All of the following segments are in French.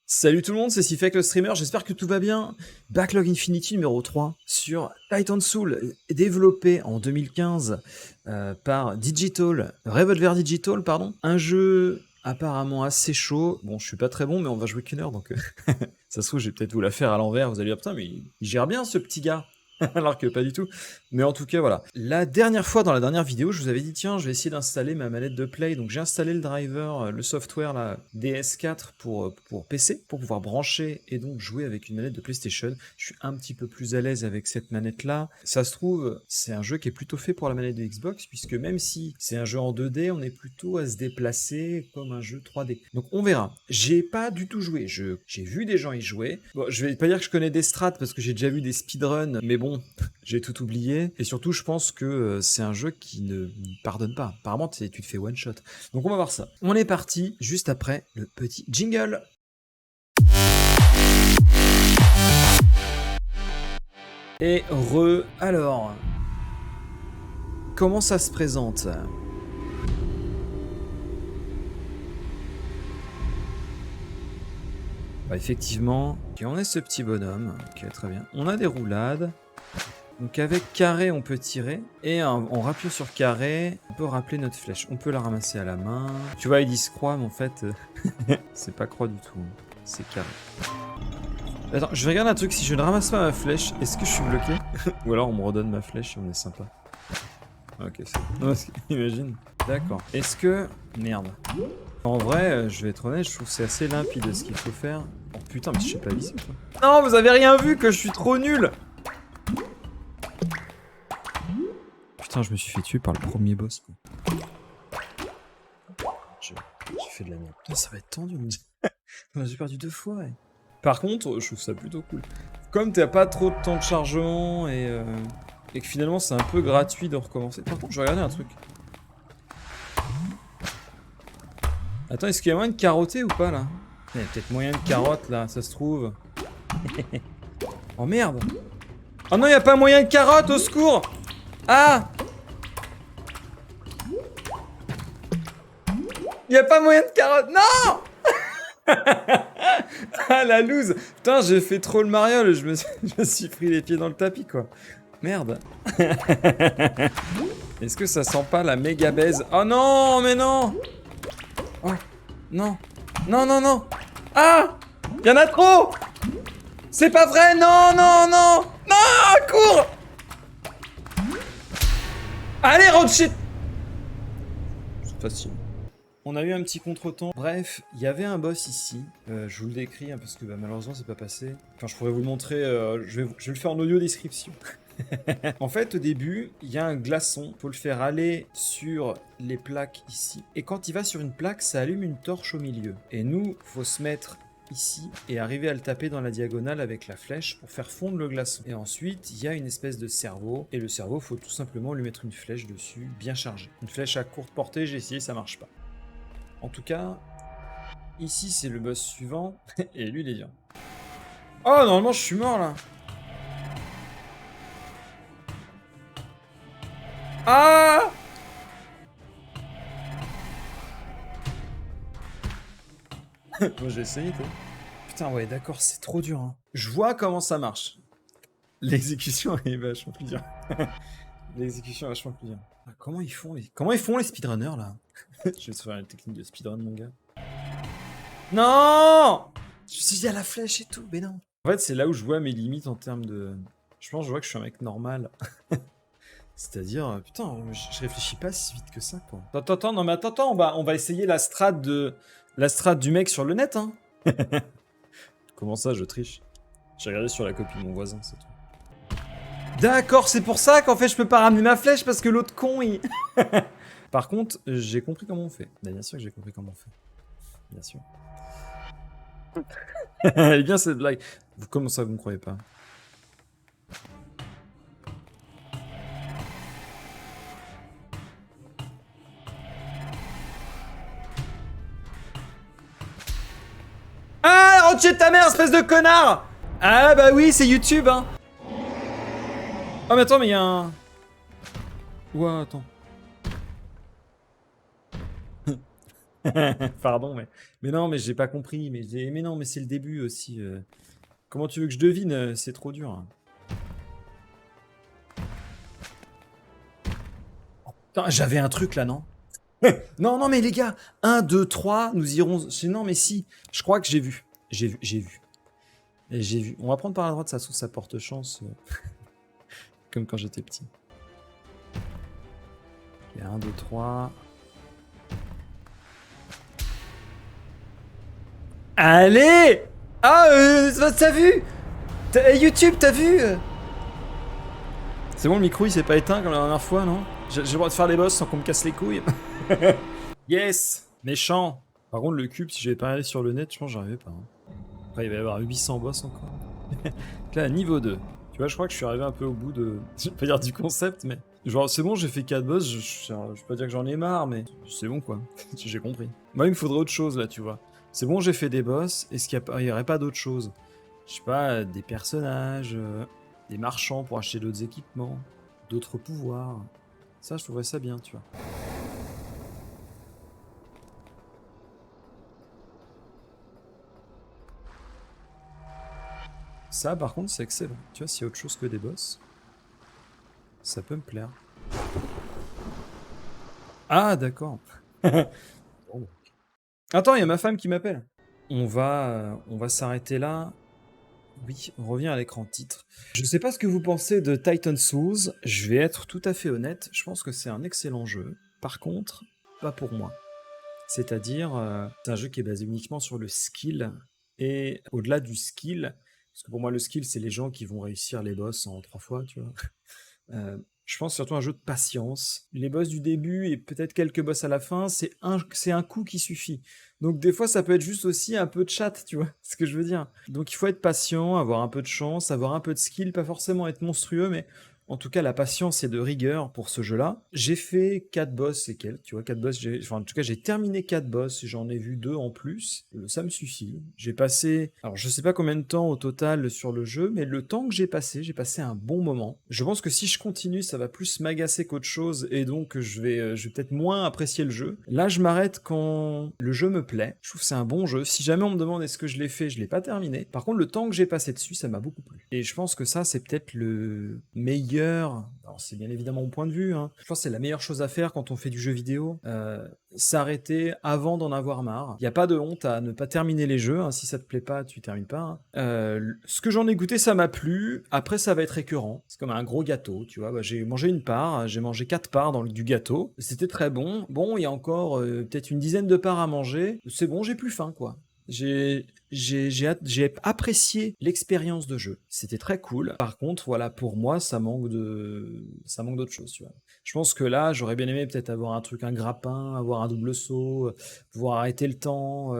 Salut tout le monde, c'est Sifek le streamer, j'espère que tout va bien. Backlog Infinity numéro 3 sur Titan Soul, développé en 2015 par Digital, Revolver Digital, pardon. Un jeu apparemment assez chaud. Bon, je suis pas très bon, mais on va jouer qu'une heure, donc ça se trouve, je vais peut-être vous la faire à l'envers. Vous allez dire, putain, mais il gère bien ce petit gars. Alors que pas du tout. Mais en tout cas, voilà. La dernière fois, dans la dernière vidéo, je vous avais dit, tiens, je vais essayer d'installer ma manette de Play. Donc j'ai installé le driver, le software, là, DS4 pour PC, pour pouvoir brancher et donc jouer avec une manette de PlayStation. Je suis un petit peu plus à l'aise avec cette manette-là. Ça se trouve, c'est un jeu qui est plutôt fait pour la manette de Xbox, puisque même si c'est un jeu en 2D, on est plutôt à se déplacer comme un jeu 3D. Donc on verra. J'ai pas du tout joué. J'ai vu des gens y jouer. Bon, je vais pas dire que je connais des strats, parce que j'ai déjà vu des speedruns, mais bon, j'ai tout oublié. Et surtout, je pense que c'est un jeu qui ne pardonne pas. Apparemment, tu te fais one shot. Donc on va voir ça. On est parti juste après le petit jingle. Et alors, comment ça se présente ? Bah effectivement, okay, on est ce petit bonhomme, ok, très bien. On a des roulades. Donc avec carré, on peut tirer. Et en rappuyant sur carré, on peut rappeler notre flèche. On peut la ramasser à la main. Tu vois, ils disent croix, mais en fait, c'est pas croix du tout. C'est carré. Attends, je vais regarder un truc. Si je ne ramasse pas ma flèche, est-ce que je suis bloqué? Ou alors on me redonne ma flèche et on est sympa. Ok, c'est bon. Imagine. D'accord. Est-ce que... Merde. En vrai, je vais être honnête, je trouve que c'est assez limpide ce qu'il faut faire. Oh putain, mais je sais pas viser quoi. Non, vous avez rien vu, que je suis trop nul. Putain, je me suis fait tuer par le premier boss, quoi. J'ai fait de la merde. Putain, ça va être tendu, j'ai perdu 2 fois, ouais. Par contre, je trouve ça plutôt cool. Comme t'as pas trop de temps de chargement et que finalement c'est un peu gratuit de recommencer. Par contre, je vais regarder un truc. Attends, est-ce qu'il y a moyen de carotter ou pas, là? Il y a peut-être moyen de carotte, là, ça se trouve. Oh merde! Oh non, il n'y a pas moyen de carotte, au secours! Ah! Il n'y a pas moyen de carotte, non! Ah, la loose! Putain, j'ai fait trop le mariole, je me suis pris les pieds dans le tapis, quoi. Merde. Est-ce que ça sent pas la méga baise? Oh non, mais non! Oh, non. Non, non, non! Ah! Il y en a trop! C'est pas vrai! Non, non, non! Non! Cours! Allez, rentre shit! C'est facile. On a eu un petit contretemps. Bref, il y avait un boss ici. Je vous le décris hein, parce que bah, malheureusement c'est pas passé. Enfin, je pourrais vous le montrer. Je vais le faire en audio description. En fait, au début, il y a un glaçon. Il faut le faire aller sur les plaques ici. Et quand il va sur une plaque, ça allume une torche au milieu. Et nous, faut se mettre ici et arriver à le taper dans la diagonale avec la flèche pour faire fondre le glaçon. Et ensuite, il y a une espèce de cerveau. Et le cerveau, faut tout simplement lui mettre une flèche dessus, bien chargée. Une flèche à courte portée, j'ai essayé, ça marche pas. En tout cas, ici c'est le boss suivant, et lui il est bien. Oh, normalement je suis mort là. Ah! Moi j'ai essayé toi. Putain ouais d'accord, c'est trop dur hein. Je vois comment ça marche. L'exécution est vachement plus dure. L'exécution est vachement plus dure. Ah, comment ils font les speedrunners là? Je vais te faire une technique de speedrun mon gars. Non! Je suis dit à la flèche et tout, mais non. En fait, c'est là où je vois mes limites en termes de... Je pense que je vois que je suis un mec normal. C'est-à-dire, putain, je réfléchis pas si vite que ça, quoi. Attends, non mais attends, on va essayer la strat du mec sur le net, hein. Comment ça, je triche? J'ai regardé sur la copie de mon voisin, c'est tout. D'accord, c'est pour ça qu'en fait je peux pas ramener ma flèche parce que l'autre con, il... Par contre, j'ai compris comment on fait. Bah, bien sûr que j'ai compris comment on fait. Bien sûr. Elle est bien cette blague. Comment ça, vous me croyez pas? Ah, rentre chez ta mère, espèce de connard! Ah bah oui, c'est YouTube, hein. Oh mais attends, mais il y a un... Ouah, attends. Pardon, mais non, mais j'ai pas compris. Mais non, mais c'est le début aussi. Comment tu veux que je devine? C'est trop dur, hein. Putain, j'avais un truc là, non? Non, non, mais les gars, un, 2, 3, nous irons. Non, mais si, je crois que j'ai vu. J'ai vu, j'ai vu. Et j'ai vu. On va prendre par la droite, ça porte chance. Comme quand j'étais petit. Il y a 1, 2, 3. Allez! Ah, t'as vu? YouTube, t'as vu? C'est bon, le micro il s'est pas éteint comme la dernière fois, non? J'ai le droit de faire les boss sans qu'on me casse les couilles. Yes! Méchant! Par contre, le cube, si j'avais pas allé sur le net, je pense que j'arrivais pas, hein. Après, il va y avoir 800 boss encore. Là, niveau 2. Tu vois, je crois que je suis arrivé un peu au bout de. Je vais pas dire du concept, mais. Genre, c'est bon, j'ai fait 4 boss, je vais pas dire que j'en ai marre, mais c'est bon quoi. J'ai compris. Moi, il me faudrait autre chose là, tu vois. C'est bon, j'ai fait des boss, est-ce qu'il y aurait pas d'autre chose? Je sais pas, des personnages, des marchands pour acheter d'autres équipements, d'autres pouvoirs. Ça, je trouverais ça bien, tu vois. Ça, par contre, c'est excellent. Tu vois, s'il y a autre chose que des boss, ça peut me plaire. Ah, d'accord. Bon. Attends, il y a ma femme qui m'appelle. On va s'arrêter là. Oui, on revient à l'écran titre. Je sais pas ce que vous pensez de Titan Souls. Je vais être tout à fait honnête. Je pense que c'est un excellent jeu. Par contre, pas pour moi. C'est-à-dire, c'est un jeu qui est basé uniquement sur le skill. Et au-delà du skill, parce que pour moi, le skill, c'est les gens qui vont réussir les boss en 3 fois, tu vois. Je pense surtout un jeu de patience. Les boss du début et peut-être quelques boss à la fin, c'est un coup qui suffit. Donc des fois, ça peut être juste aussi un peu de chat, tu vois ce que je veux dire. Donc il faut être patient, avoir un peu de chance, avoir un peu de skill, pas forcément être monstrueux, mais en tout cas, la patience est de rigueur pour ce jeu-là. J'ai fait 4 boss et quelques, tu vois, 4 boss. Enfin, en tout cas, j'ai terminé 4 boss, j'en ai vu 2 en plus. Ça me suffit. J'ai passé, alors je sais pas combien de temps au total sur le jeu, mais le temps que j'ai passé un bon moment. Je pense que si je continue, ça va plus m'agacer qu'autre chose, et donc je vais peut-être moins apprécier le jeu. Là, je m'arrête quand le jeu me plaît. Je trouve que c'est un bon jeu. Si jamais on me demande est-ce que je l'ai fait, je l'ai pas terminé. Par contre, le temps que j'ai passé dessus, ça m'a beaucoup plu. Et je pense que ça, c'est peut-être le meilleur. Alors, c'est bien évidemment mon point de vue, hein. Je pense que c'est la meilleure chose à faire quand on fait du jeu vidéo. S'arrêter avant d'en avoir marre. Il n'y a pas de honte à ne pas terminer les jeux, hein. Si ça te plaît pas, tu termines pas, hein. Ce que j'en ai goûté, ça m'a plu. Après, ça va être écœurant. C'est comme un gros gâteau, tu vois. Bah, j'ai mangé une part, j'ai mangé 4 parts du gâteau. C'était très bon. Bon, il y a encore peut-être une dizaine de parts à manger. C'est bon, j'ai plus faim, quoi. J'ai apprécié l'expérience de jeu. C'était très cool. Par contre, voilà, pour moi, ça manque d'autre chose, tu vois. Je pense que là, j'aurais bien aimé peut-être avoir un truc, un grappin, avoir un double saut, pouvoir arrêter le temps,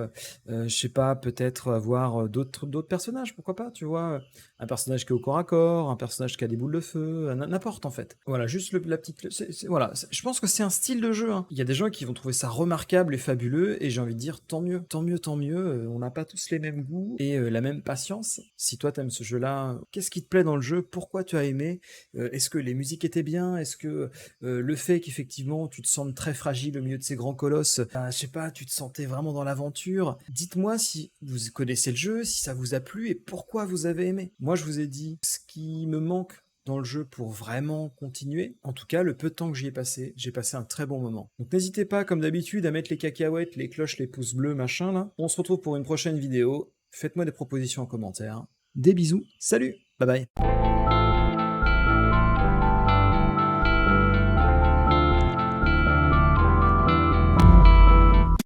je sais pas, peut-être avoir d'autres personnages, pourquoi pas, tu vois. Un personnage qui est au corps à corps, un personnage qui a des boules de feu, n'importe en fait. Voilà, juste la petite. Voilà, je pense que c'est un style de jeu, hein. Il y a des gens qui vont trouver ça remarquable et fabuleux, et j'ai envie de dire tant mieux, tant mieux, tant mieux. On n'a pas tous les mêmes goûts et la même patience. Si toi t'aimes ce jeu-là, qu'est-ce qui te plaît dans le jeu? Pourquoi tu as aimé? Est-ce que les musiques étaient bien? Est-ce que le fait qu'effectivement tu te sentes très fragile au milieu de ces grands colosses, je sais pas, tu te sentais vraiment dans l'aventure? Dites-moi si vous connaissez le jeu, si ça vous a plu et pourquoi vous avez aimé. Moi je vous ai dit ce qui me manque dans le jeu pour vraiment continuer. En tout cas, le peu de temps que j'y ai passé, j'ai passé un très bon moment. Donc n'hésitez pas, comme d'habitude, à mettre les cacahuètes, les cloches, les pouces bleus, machin là. On se retrouve pour une prochaine vidéo. Faites-moi des propositions en commentaire. Des bisous, salut, bye bye.